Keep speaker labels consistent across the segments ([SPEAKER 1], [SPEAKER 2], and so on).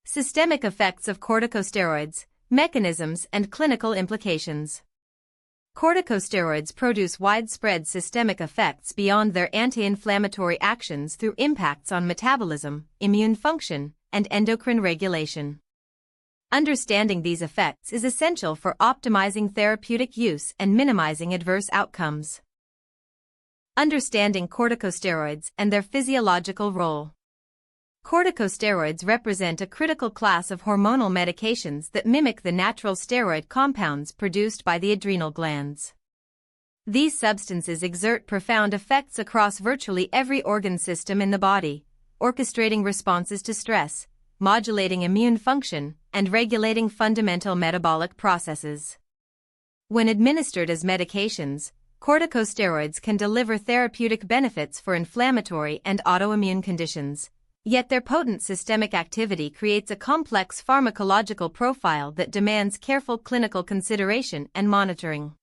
[SPEAKER 1] Systemic effects of corticosteroids, mechanisms and clinical implications. Corticosteroids produce widespread systemic effects beyond their anti-inflammatory actions through impacts on metabolism, immune function, and endocrine regulation. Understanding these effects is essential for optimizing therapeutic use and minimizing adverse outcomes. Understanding corticosteroids and their physiological role. Corticosteroids represent a critical class of hormonal medications that mimic the natural steroid compounds produced by the adrenal glands. These substances exert profound effects across virtually every organ system in the body, orchestrating responses to stress, modulating immune function, and regulating fundamental metabolic processes. When administered as medications, corticosteroids can deliver therapeutic benefits for inflammatory and autoimmune conditions. Yet their potent systemic activity creates a complex pharmacological profile that demands careful clinical consideration and monitoring.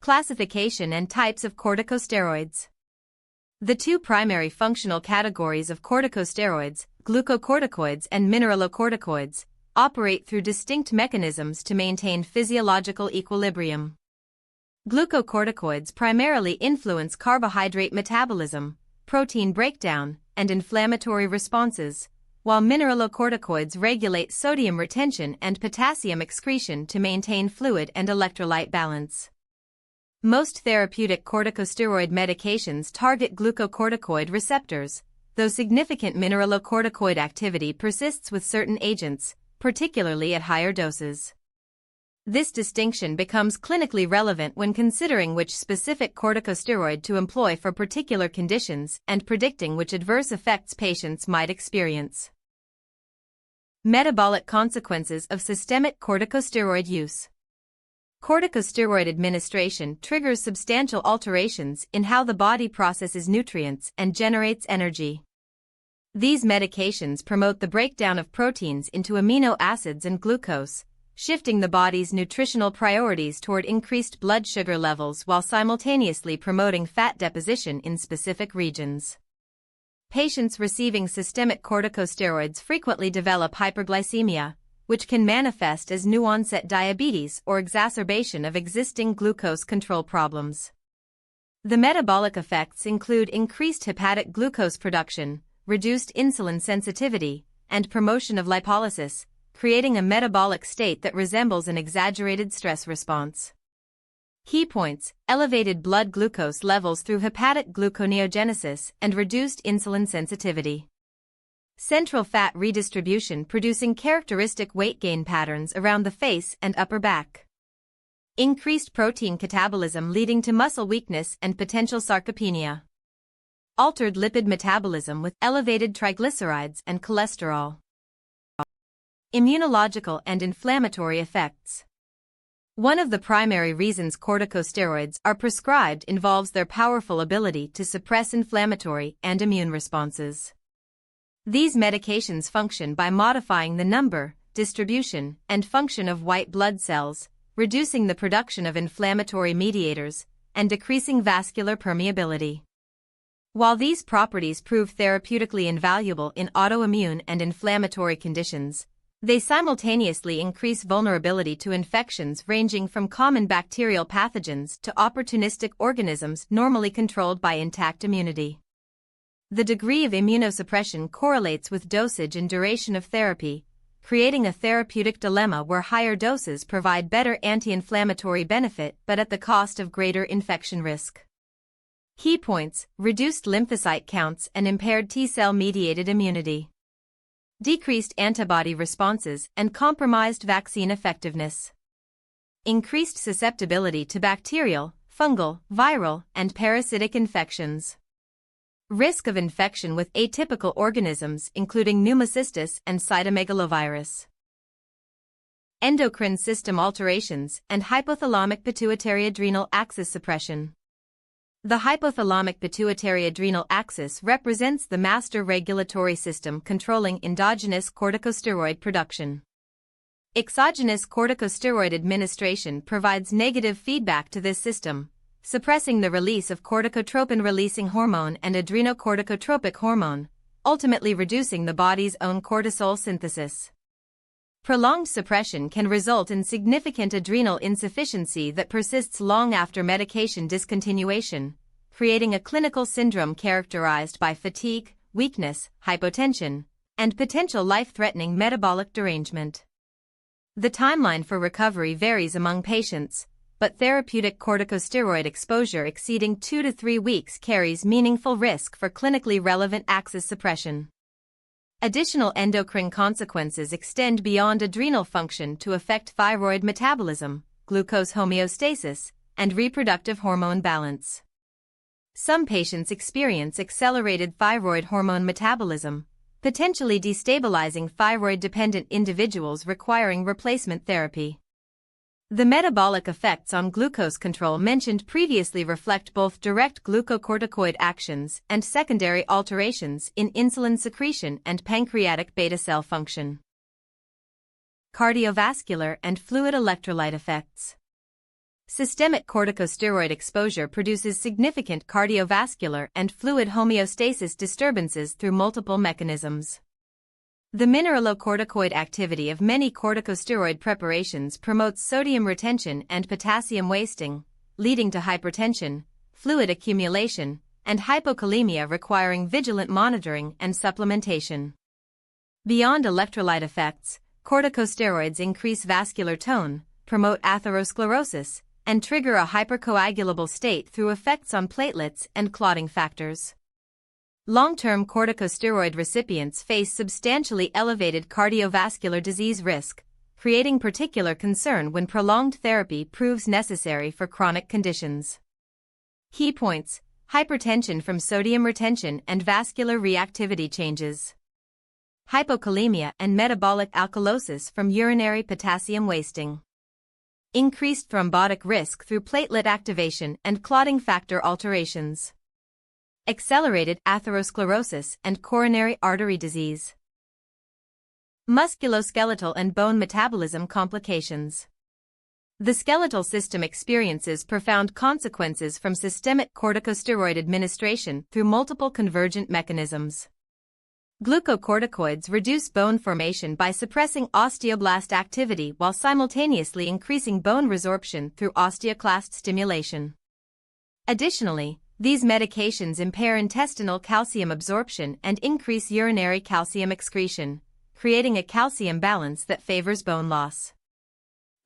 [SPEAKER 1] Classification and types of corticosteroids. The two primary functional categories of corticosteroids, glucocorticoids and mineralocorticoids, operate through distinct mechanisms to maintain physiological equilibrium. Glucocorticoids primarily influence carbohydrate metabolism, protein breakdown, and inflammatory responses, while mineralocorticoids regulate sodium retention and potassium excretion to maintain fluid and electrolyte balance. Most therapeutic corticosteroid medications target glucocorticoid receptors, though significant mineralocorticoid activity persists with certain agents, particularly at higher doses. This distinction becomes clinically relevant when considering which specific corticosteroid to employ for particular conditions and predicting which adverse effects patients might experience. Metabolic consequences of systemic corticosteroid use. Corticosteroid administration triggers substantial alterations in how the body processes nutrients and generates energy. These medications promote the breakdown of proteins into amino acids and glucose, shifting the body's nutritional priorities toward increased blood sugar levels while simultaneously promoting fat deposition in specific regions. Patients receiving systemic corticosteroids frequently develop hyperglycemia, which can manifest as new-onset diabetes or exacerbation of existing glucose control problems. The metabolic effects include increased hepatic glucose production, reduced insulin sensitivity, and promotion of lipolysis, creating a metabolic state that resembles an exaggerated stress response. Key points: elevated blood glucose levels through hepatic gluconeogenesis and reduced insulin sensitivity. Central fat redistribution producing characteristic weight gain patterns around the face and upper back. Increased protein catabolism leading to muscle weakness and potential sarcopenia. Altered lipid metabolism with elevated triglycerides and cholesterol. Immunological and inflammatory effects. One of the primary reasons corticosteroids are prescribed involves their powerful ability to suppress inflammatory and immune responses. These medications function by modifying the number, distribution, and function of white blood cells, reducing the production of inflammatory mediators, and decreasing vascular permeability. While these properties prove therapeutically invaluable in autoimmune and inflammatory conditions, they simultaneously increase vulnerability to infections ranging from common bacterial pathogens to opportunistic organisms normally controlled by intact immunity. The degree of immunosuppression correlates with dosage and duration of therapy, creating a therapeutic dilemma where higher doses provide better anti-inflammatory benefit but at the cost of greater infection risk. Key points: reduced lymphocyte counts and impaired T-cell mediated immunity. Decreased antibody responses and compromised vaccine effectiveness. Increased susceptibility to bacterial, fungal, viral, and parasitic infections. Risk of infection with atypical organisms including pneumocystis and cytomegalovirus. Endocrine system alterations and hypothalamic pituitary adrenal axis suppression. The hypothalamic pituitary adrenal axis represents the master regulatory system controlling endogenous corticosteroid production. Exogenous corticosteroid administration provides negative feedback to this system, suppressing the release of corticotropin-releasing hormone and adrenocorticotropic hormone, ultimately reducing the body's own cortisol synthesis. Prolonged suppression can result in significant adrenal insufficiency that persists long after medication discontinuation, creating a clinical syndrome characterized by fatigue, weakness, hypotension, and potential life-threatening metabolic derangement. The timeline for recovery varies among patients, but therapeutic corticosteroid exposure exceeding 2 to 3 weeks carries meaningful risk for clinically relevant axis suppression. Additional endocrine consequences extend beyond adrenal function to affect thyroid metabolism, glucose homeostasis, and reproductive hormone balance. Some patients experience accelerated thyroid hormone metabolism, potentially destabilizing thyroid-dependent individuals requiring replacement therapy. The metabolic effects on glucose control mentioned previously reflect both direct glucocorticoid actions and secondary alterations in insulin secretion and pancreatic beta cell function. Cardiovascular and fluid electrolyte effects. Systemic corticosteroid exposure produces significant cardiovascular and fluid homeostasis disturbances through multiple mechanisms. The mineralocorticoid activity of many corticosteroid preparations promotes sodium retention and potassium wasting, leading to hypertension, fluid accumulation, and hypokalemia requiring vigilant monitoring and supplementation. Beyond electrolyte effects, corticosteroids increase vascular tone, promote atherosclerosis, and trigger a hypercoagulable state through effects on platelets and clotting factors. Long-term corticosteroid recipients face substantially elevated cardiovascular disease risk, creating particular concern when prolonged therapy proves necessary for chronic conditions. Key points: hypertension from sodium retention and vascular reactivity changes. Hypokalemia and metabolic alkalosis from urinary potassium wasting. Increased thrombotic risk through platelet activation and clotting factor alterations. Accelerated atherosclerosis and coronary artery disease. Musculoskeletal and bone metabolism complications. The skeletal system experiences profound consequences from systemic corticosteroid administration through multiple convergent mechanisms. Glucocorticoids reduce bone formation by suppressing osteoblast activity while simultaneously increasing bone resorption through osteoclast stimulation. Additionally, these medications impair intestinal calcium absorption and increase urinary calcium excretion, creating a calcium balance that favors bone loss.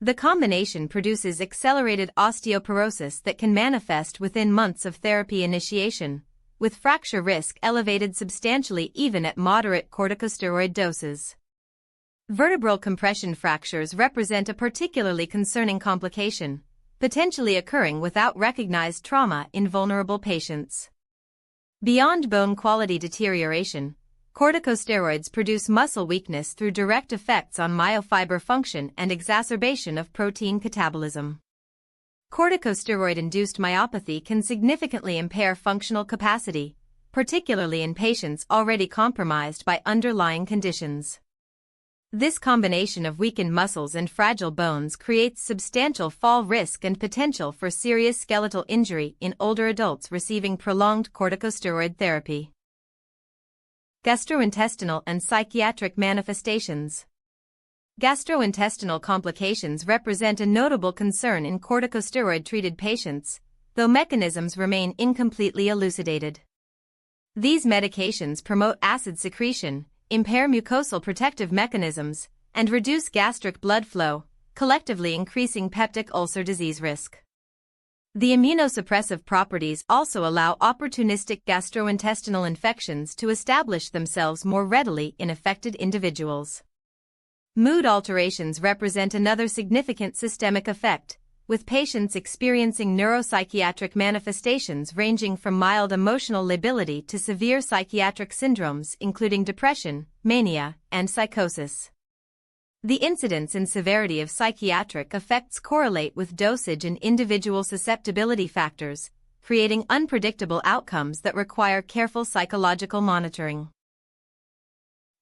[SPEAKER 1] The combination produces accelerated osteoporosis that can manifest within months of therapy initiation, with fracture risk elevated substantially even at moderate corticosteroid doses. Vertebral compression fractures represent a particularly concerning complication, potentially occurring without recognized trauma in vulnerable patients. Beyond bone quality deterioration, corticosteroids produce muscle weakness through direct effects on myofiber function and exacerbation of protein catabolism. Corticosteroid-induced myopathy can significantly impair functional capacity, particularly in patients already compromised by underlying conditions. This combination of weakened muscles and fragile bones creates substantial fall risk and potential for serious skeletal injury in older adults receiving prolonged corticosteroid therapy. Gastrointestinal and psychiatric manifestations. Gastrointestinal complications represent a notable concern in corticosteroid-treated patients, though mechanisms remain incompletely elucidated. These medications promote acid secretion, impair mucosal protective mechanisms, and reduce gastric blood flow, collectively increasing peptic ulcer disease risk. The immunosuppressive properties also allow opportunistic gastrointestinal infections to establish themselves more readily in affected individuals. Mood alterations represent another significant systemic effect, with patients experiencing neuropsychiatric manifestations ranging from mild emotional lability to severe psychiatric syndromes including depression, mania, and psychosis. The incidence and severity of psychiatric effects correlate with dosage and individual susceptibility factors, creating unpredictable outcomes that require careful psychological monitoring.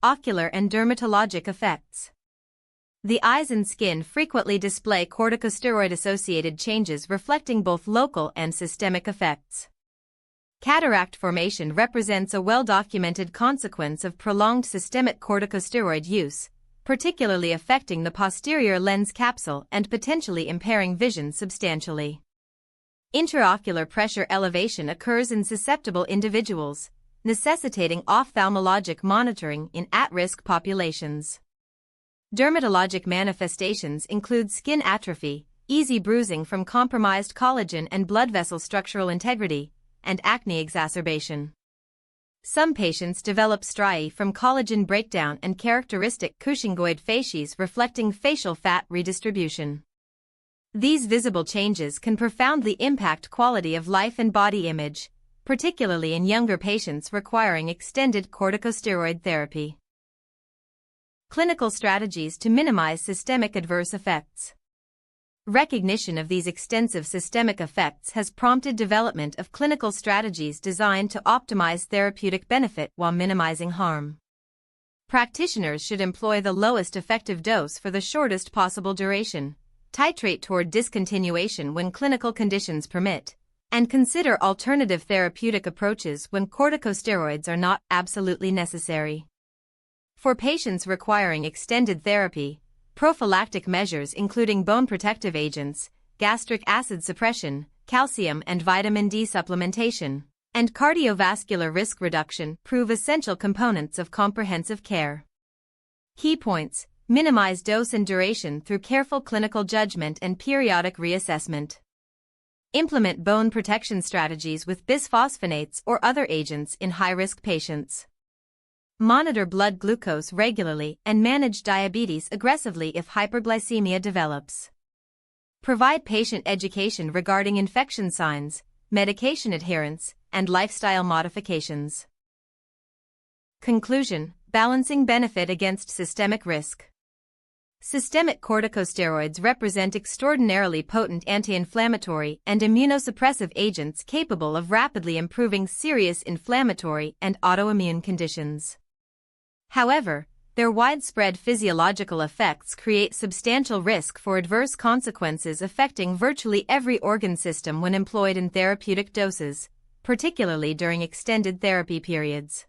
[SPEAKER 1] Ocular and dermatologic effects. The eyes and skin frequently display corticosteroid-associated changes reflecting both local and systemic effects. Cataract formation represents a well-documented consequence of prolonged systemic corticosteroid use, particularly affecting the posterior lens capsule and potentially impairing vision substantially. Intraocular pressure elevation occurs in susceptible individuals, necessitating ophthalmologic monitoring in at-risk populations. Dermatologic manifestations include skin atrophy, easy bruising from compromised collagen and blood vessel structural integrity, and acne exacerbation. Some patients develop striae from collagen breakdown and characteristic Cushingoid facies reflecting facial fat redistribution. These visible changes can profoundly impact quality of life and body image, particularly in younger patients requiring extended corticosteroid therapy. Clinical strategies to minimize systemic adverse effects. Recognition of these extensive systemic effects has prompted development of clinical strategies designed to optimize therapeutic benefit while minimizing harm. Practitioners should employ the lowest effective dose for the shortest possible duration, titrate toward discontinuation when clinical conditions permit, and consider alternative therapeutic approaches when corticosteroids are not absolutely necessary. For patients requiring extended therapy, prophylactic measures including bone protective agents, gastric acid suppression, calcium and vitamin D supplementation, and cardiovascular risk reduction prove essential components of comprehensive care. Key points: minimize dose and duration through careful clinical judgment and periodic reassessment. Implement bone protection strategies with bisphosphonates or other agents in high-risk patients. Monitor blood glucose regularly and manage diabetes aggressively if hyperglycemia develops. Provide patient education regarding infection signs, medication adherence, and lifestyle modifications. Conclusion: balancing benefit against systemic risk. Systemic corticosteroids represent extraordinarily potent anti-inflammatory and immunosuppressive agents capable of rapidly improving serious inflammatory and autoimmune conditions. However, their widespread physiological effects create substantial risk for adverse consequences affecting virtually every organ system when employed in therapeutic doses, particularly during extended therapy periods.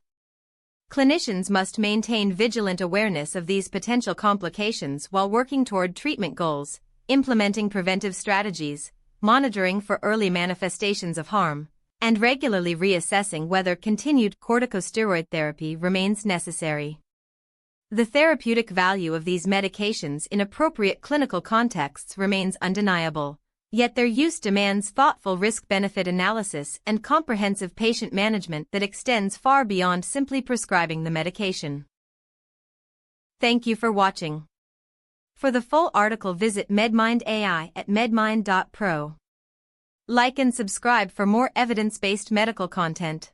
[SPEAKER 1] Clinicians must maintain vigilant awareness of these potential complications while working toward treatment goals, implementing preventive strategies, monitoring for early manifestations of harm, and regularly reassessing whether continued corticosteroid therapy remains necessary. The therapeutic value of these medications in appropriate clinical contexts remains undeniable, yet their use demands thoughtful risk-benefit analysis and comprehensive patient management that extends far beyond simply prescribing the medication. Thank you for watching. For the full article, visit MedMind AI at medmind.pro. Like and subscribe for more evidence-based medical content.